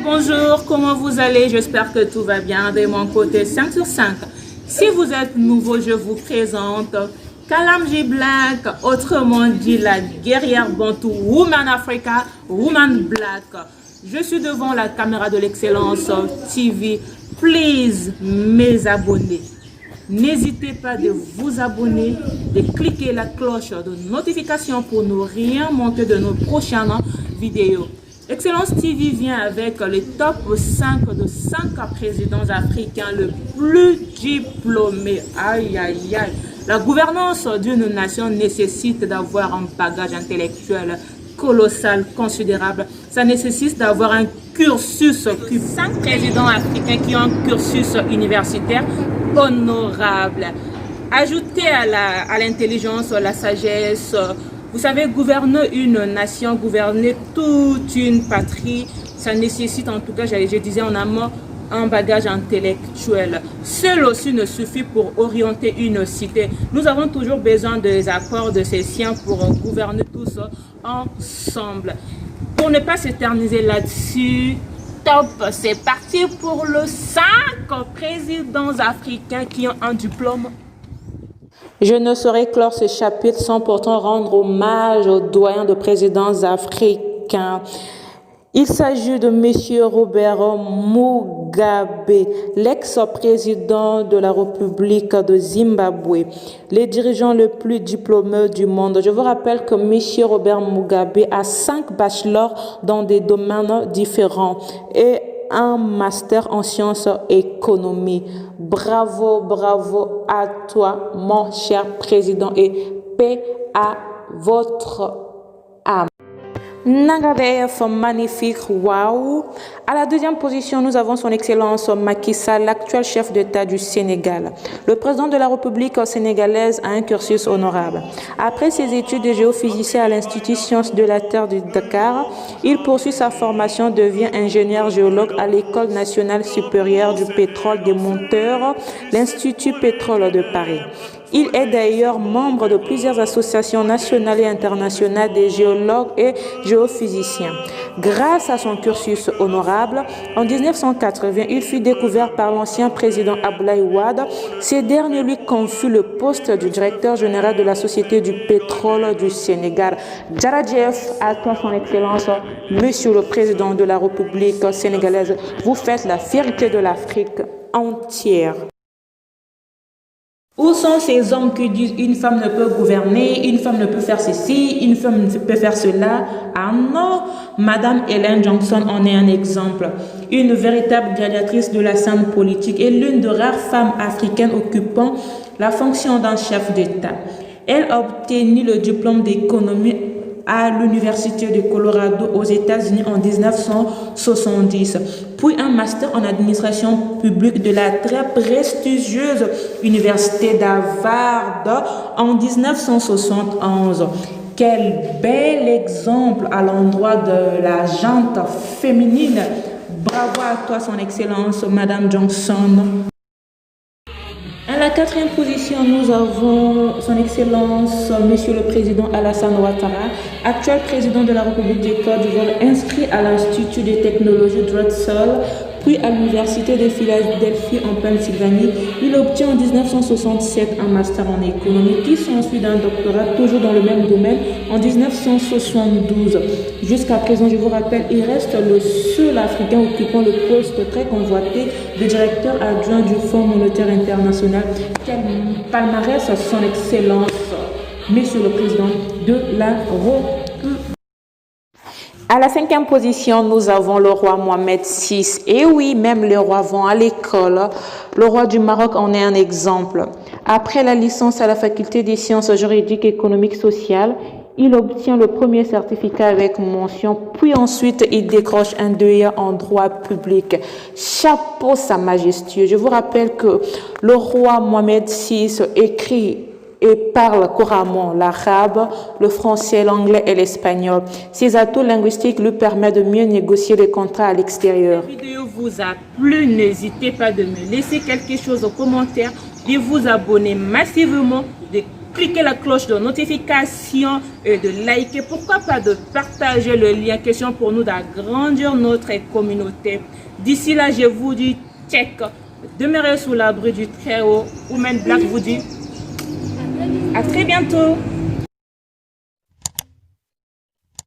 Bonjour, comment vous allez? J'espère que tout va bien de mon côté 5 sur 5. Si vous êtes nouveau, je vous présente Kalamji Black, autrement dit la guerrière Bantou, Woman Africa, Woman Black. Je suis devant la caméra de l'excellence TV. Please, mes abonnés, n'hésitez pas de vous abonner, de cliquer la cloche de notification pour ne rien manquer de nos prochaines vidéos. Excellence TV vient avec le top 5 de 5 présidents africains le plus diplômés. Aïe, aïe, aïe. La gouvernance d'une nation nécessite d'avoir un bagage intellectuel colossal, considérable. Ça nécessite d'avoir un cursus. 5 présidents africains qui ont un cursus universitaire honorable. Ajoutez à l'intelligence, la sagesse. Vous savez, gouverner une nation, gouverner toute une patrie, ça nécessite, en tout cas, je disais en amont, un bagage intellectuel. Seul aussi ne suffit pour orienter une cité. Nous avons toujours besoin des accords de ces siens pour gouverner tous ensemble. Pour ne pas s'éterniser là-dessus, top, c'est parti pour le 5 présidents africains qui ont un diplôme. Je ne saurais clore ce chapitre sans pourtant rendre hommage aux doyens de présidents africains. Il s'agit de M. Robert Mugabe, l'ex-président de la République de Zimbabwe, les dirigeants le plus diplômés du monde. Je vous rappelle que M. Robert Mugabe a 5 bachelors dans des domaines différents et un master en sciences et économie. Bravo, bravo à toi, mon cher président, et paix à votre âme. Nangadef, magnifique, waouh. À la deuxième position, nous avons son excellence Macky Sall, l'actuel chef d'État du Sénégal. Le président de la République sénégalaise a un cursus honorable. Après ses études de géophysicien à l'Institut Sciences de la Terre de Dakar, il poursuit sa formation, devient ingénieur géologue à l'École nationale supérieure du pétrole des monteurs, l'Institut Pétrole de Paris. Il est d'ailleurs membre de plusieurs associations nationales et internationales des géologues et géophysiciens. Grâce à son cursus honorable, en 1980, il fut découvert par l'ancien président Abdoulaye Wade. Ce dernier lui confie le poste du directeur général de la Société du pétrole du Sénégal. Djaradjef, à toi son excellence, monsieur le président de la République sénégalaise, vous faites la fierté de l'Afrique entière. Où sont ces hommes qui disent une femme ne peut gouverner, une femme ne peut faire ceci, une femme ne peut faire cela? Ah non, Madame Ellen Johnson en est un exemple. Une véritable gladiatrice de la scène politique et l'une des rares femmes africaines occupant la fonction d'un chef d'État. Elle a obtenu le diplôme d'économie à l'Université de Colorado aux États-Unis en 1970, puis un master en administration publique de la très prestigieuse Université d'Harvard en 1971. Quel bel exemple à l'endroit de la gente féminine. Bravo à toi, son excellence, Madame Johnson. À la 4e position, nous avons son excellence, Monsieur le Président Alassane Ouattara, actuel président de la République du Côte d'Ivoire, inscrit à l'Institut de technologie Drexel, puis à l'Université de Philadelphie en Pennsylvanie. Il obtient en 1967 un master en économie qui s'ensuit d'un doctorat toujours dans le même domaine en 1972. Jusqu'à présent, je vous rappelle, il reste le seul Africain occupant le poste très convoité de directeur adjoint du Fonds monétaire international. Quel palmarès, son excellence, Monsieur le Président de la République. À la 5e position, nous avons le roi Mohamed VI. Et oui, même les rois vont à l'école. Le roi du Maroc en est un exemple. Après la licence à la faculté des sciences juridiques, économiques, sociales, il obtient le premier certificat avec mention, puis ensuite il décroche un DEA en droit public. Chapeau sa majesté. Je vous rappelle que le roi Mohamed VI écrit et parle couramment l'arabe, le français, l'anglais et l'espagnol. Ces atouts linguistiques lui permettent de mieux négocier les contrats à l'extérieur. Si la vidéo vous a plu, n'hésitez pas de me laisser quelque chose en commentaire, de vous abonner massivement, de cliquer la cloche de notification et de liker. Pourquoi pas de partager le lien. Question pour nous d'agrandir notre communauté. D'ici là, je vous dis check. Demeurez sous l'abri du Très-Haut. Women Black vous dit à très bientôt.